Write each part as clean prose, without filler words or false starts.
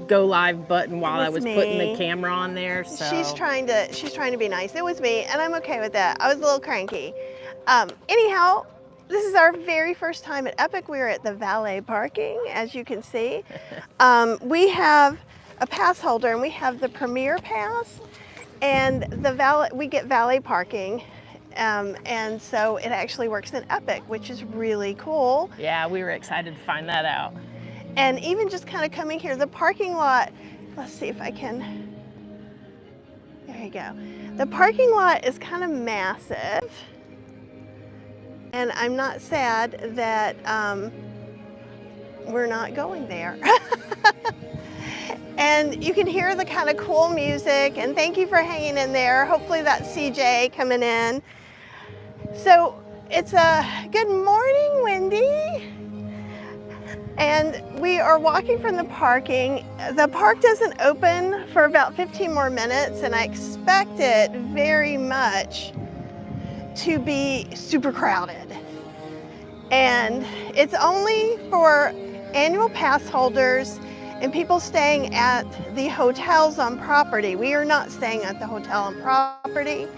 go live button while I was putting the me. camera on there. So She's trying to be nice. It was me, and I'm okay with that. I was a little cranky. Anyhow, this is our very first time at Epic. We're at the valet parking, as you can see. We have a pass holder, and we have the Premier Pass, and we get valet parking. And so it actually works in Epic, which is really cool. yeah, we were excited to find that out. And even just kind of coming here, the parking lot, let's see if I can, there you go. The parking lot is kind of massive. And I'm not sad that we're not going there. And you can hear the kind of cool music, and thank you for hanging in there. Hopefully that's CJ coming in. So it's a good morning, Wendy. And we are walking from the parking. The park doesn't open for about 15 more minutes, and I expect it very much to be super crowded. And it's only for annual pass holders and people staying at the hotels on property. We are not staying at the hotel on property.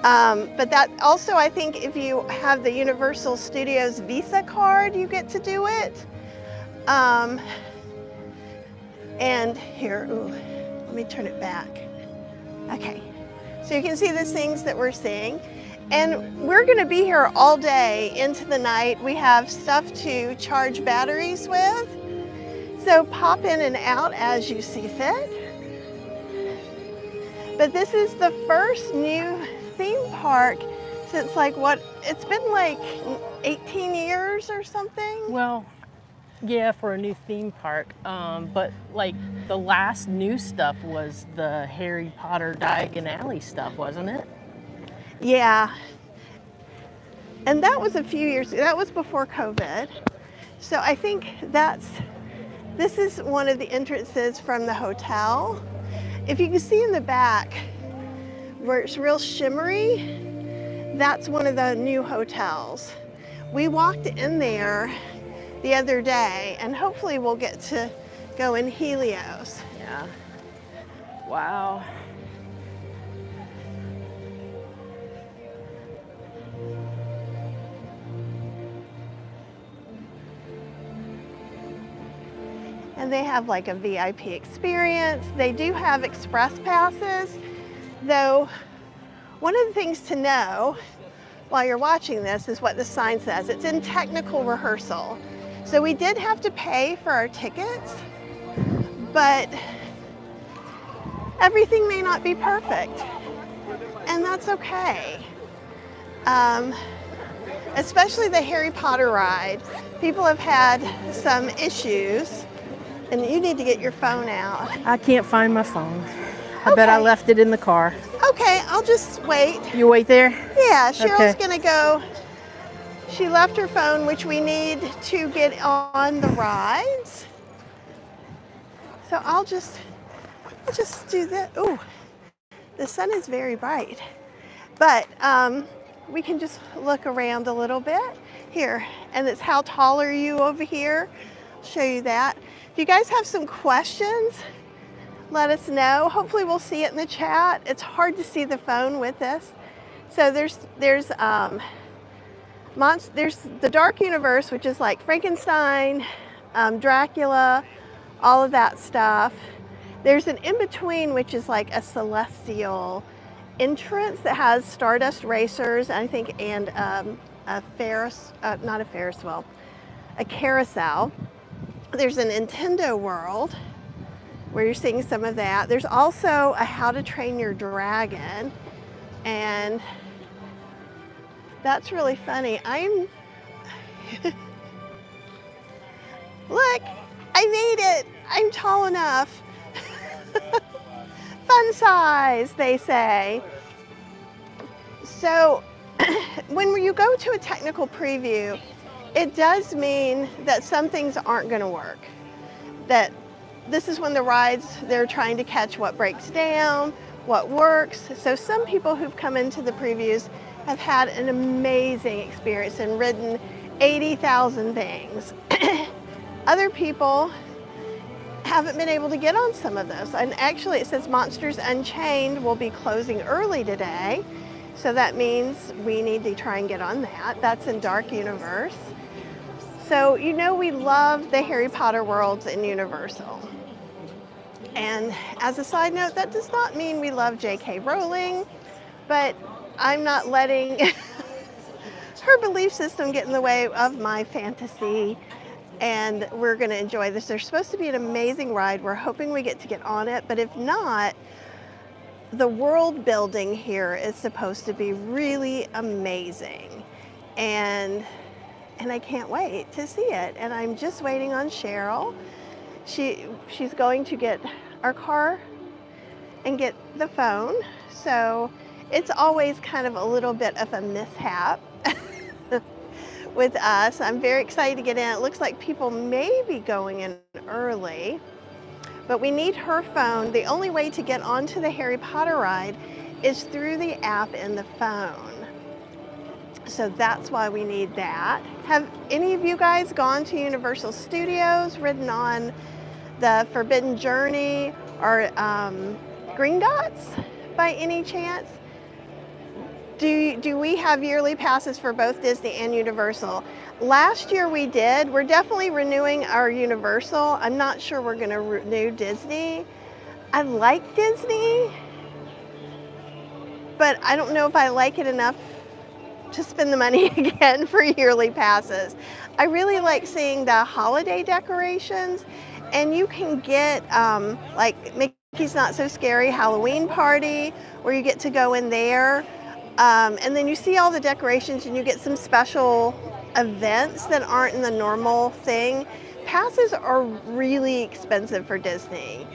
But that also, I think if you have the Universal Studios Visa card, you get to do it. And here, ooh, let me turn it back. Okay, so you can see the things that we're seeing. And we're gonna be here all day into the night. We have stuff to charge batteries with. So pop in and out as you see fit. But this is the first new theme park since it's been like 18 years or something. Well, yeah, for a new theme park. But like the last new stuff was the Harry Potter Diagon Alley stuff, wasn't it? Yeah. And that was a few years ago. That was before COVID. So I think this is one of the entrances from the hotel. If you can see in the back where it's real shimmery, that's one of the new hotels. We walked in there the other day, and hopefully we'll get to go in Helios. Yeah. Wow. And they have like a VIP experience. They do have express passes, though one of the things to know while you're watching this is what the sign says. It's in technical rehearsal. So we did have to pay for our tickets, but everything may not be perfect, and that's okay. Especially the Harry Potter ride. People have had some issues, and you need to get your phone out. I can't find my phone. I bet I left it in the car. Okay, I'll just wait. You wait there? Yeah, Cheryl's Okay. gonna go. She left her phone, which we need to get on the rides. So I'll just do that. Ooh, the sun is very bright. But we can just look around a little bit here. And it's how tall are you over here? I'll show you that. If you guys have some questions, let us know. Hopefully we'll see it in the chat. It's hard to see the phone with this. So there's the Dark Universe, which is like Frankenstein, Dracula, all of that stuff. There's an in-between, which is like a celestial entrance that has Stardust Racers, I think, and a carousel. There's a Nintendo World where you're seeing some of that. There's also a How to Train Your Dragon, and that's really funny. Look, I made it. I'm tall enough. Fun size, they say. So when you go to a technical preview, it does mean that some things aren't going to work. That this is when the rides, they're trying to catch what breaks down, what works. So some people who've come into the previews have had an amazing experience and ridden 80,000 things. Other people haven't been able to get on some of those. And actually it says Monsters Unchained will be closing early today. So that means we need to try and get on that. That's in Dark Universe. So you know we love the Harry Potter worlds in Universal. And as a side note, that does not mean we love J.K. Rowling, but I'm not letting her belief system get in the way of my fantasy, and we're going to enjoy this. There's supposed to be an amazing ride. We're hoping we get to get on it, but if not, the world building here is supposed to be really amazing, and I can't wait to see it. And I'm just waiting on Cheryl. She's going to get our car and get the phone, so it's always kind of a little bit of a mishap with us. I'm very excited to get in. It looks like people may be going in early, but we need her phone. The only way to get onto the Harry Potter ride is through the app in the phone. So that's why we need that. Have any of you guys gone to Universal Studios, ridden on the Forbidden Journey or Green Dots by any chance? Do we have yearly passes for both Disney and Universal? Last year we did. We're definitely renewing our Universal. I'm not sure we're going to renew Disney. I like Disney, but I don't know if I like it enough to spend the money again for yearly passes. I really like seeing the holiday decorations, and you can get like Mickey's Not So Scary Halloween Party, where you get to go in there. And then you see all the decorations and you get some special events that aren't in the normal thing. Passes are really expensive for Disney.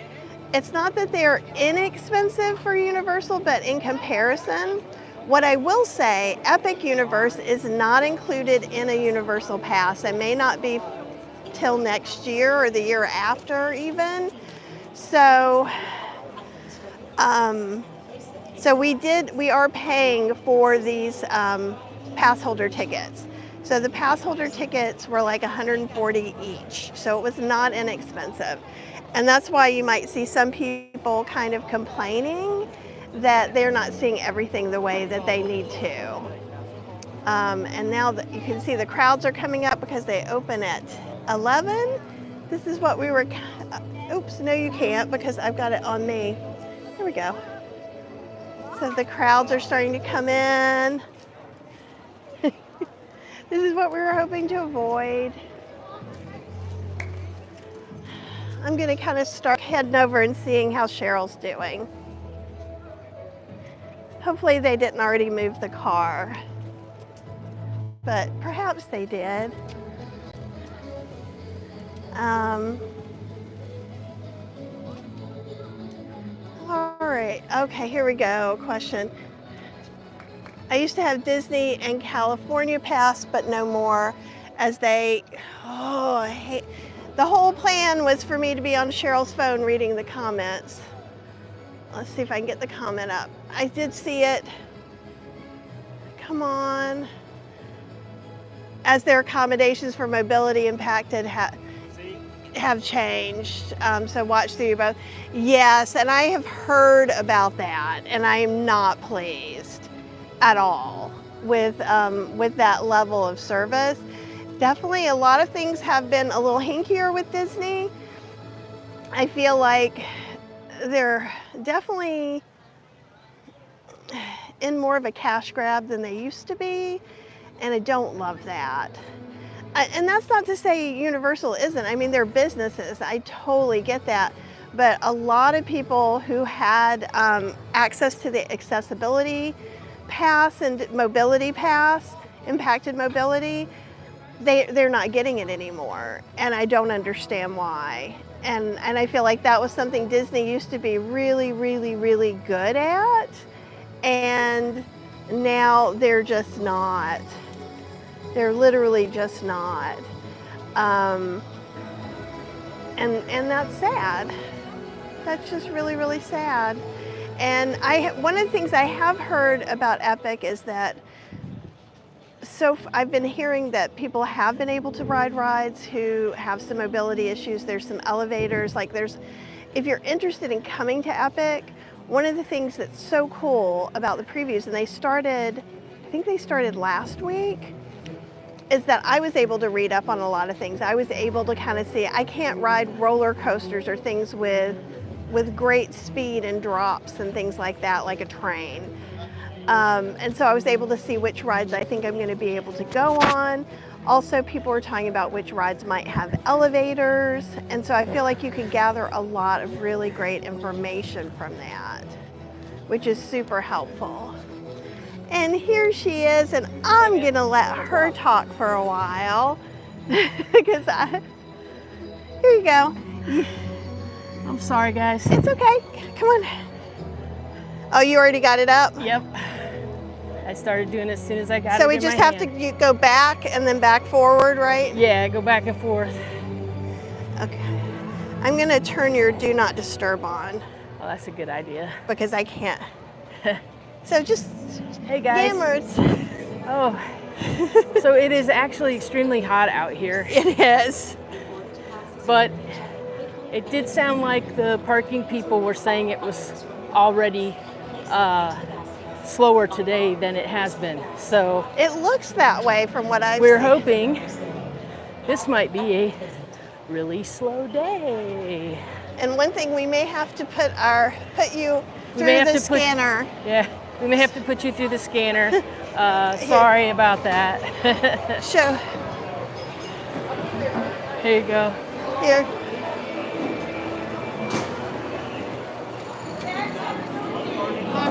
It's not that they're inexpensive for Universal, but in comparison, what I will say, Epic Universe is not included in a Universal pass. It may not be till next year or the year after even. So, we are paying for these Passholder tickets. So the Passholder tickets were like $140 each. So it was not inexpensive. And that's why you might see some people kind of complaining that they're not seeing everything the way that they need to. And now that you can see the crowds are coming up because they open at 11. This is what we were, oops, no you can't because I've got it on me. Here we go. So the crowds are starting to come in. This is what we were hoping to avoid. I'm gonna kind of start heading over and seeing how Cheryl's doing. Hopefully they didn't already move the car, but perhaps they did. All right, okay, here we go. Question. I used to have Disney and California Pass, but no more, as they, I hate, the whole plan was for me to be on Cheryl's phone reading the comments. Let's see if I can get the comment up. I did see it. Come on. As their accommodations for mobility impacted have changed, so watch through both. Yes, and I have heard about that, and I am not pleased at all with that level of service. Definitely a lot of things have been a little hinkier with Disney. I feel like they're definitely in more of a cash grab than they used to be, and I don't love that. And that's not to say Universal isn't. I mean, they're businesses. I totally get that. But a lot of people who had access to the accessibility pass and mobility pass, impacted mobility, they're not getting it anymore. And I don't understand why. And I feel like that was something Disney used to be really, really, really good at. And now they're just not. They're literally just not. And that's sad. That's just really, really sad. And one of the things I have heard about Epic is that I've been hearing that people have been able to ride rides who have some mobility issues. There's some elevators, if you're interested in coming to Epic, one of the things that's so cool about the previews, and I think they started last week, is that I was able to read up on a lot of things. I was able to kind of see, I can't ride roller coasters or things with great speed and drops and things like that, like a train. And so I was able to see which rides I think I'm going to be able to go on. Also, people were talking about which rides might have elevators. And so I feel like you could gather a lot of really great information from that, which is super helpful. And here she is, and I'm going to let her talk for a while because here you go. I'm sorry, guys. It's okay. Come on. Oh, you already got it up? Yep. I started doing it as soon as I got it in So my we just have hand. to go back and then back forward, right? Yeah, go back and forth. Okay. I'm going to turn your do not disturb on Oh, that's a good idea. because I can't. So just Hey, guys. yammers. Oh, so it is actually extremely hot out here, It is. but it did sound like the parking people were saying it was already slower today than it has been. So It looks that way from what I've we're seen. hoping this might be a really slow day. And one thing, we may have to put you We through may have the to put- scanner. Yeah, we may have to put you through the scanner. Sorry about that. Show. Here you go. Here.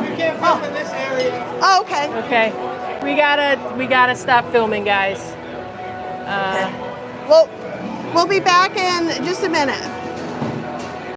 You can't film in this area. Oh, okay. Okay, we gotta stop filming, guys. Well, we'll be back in just a minute.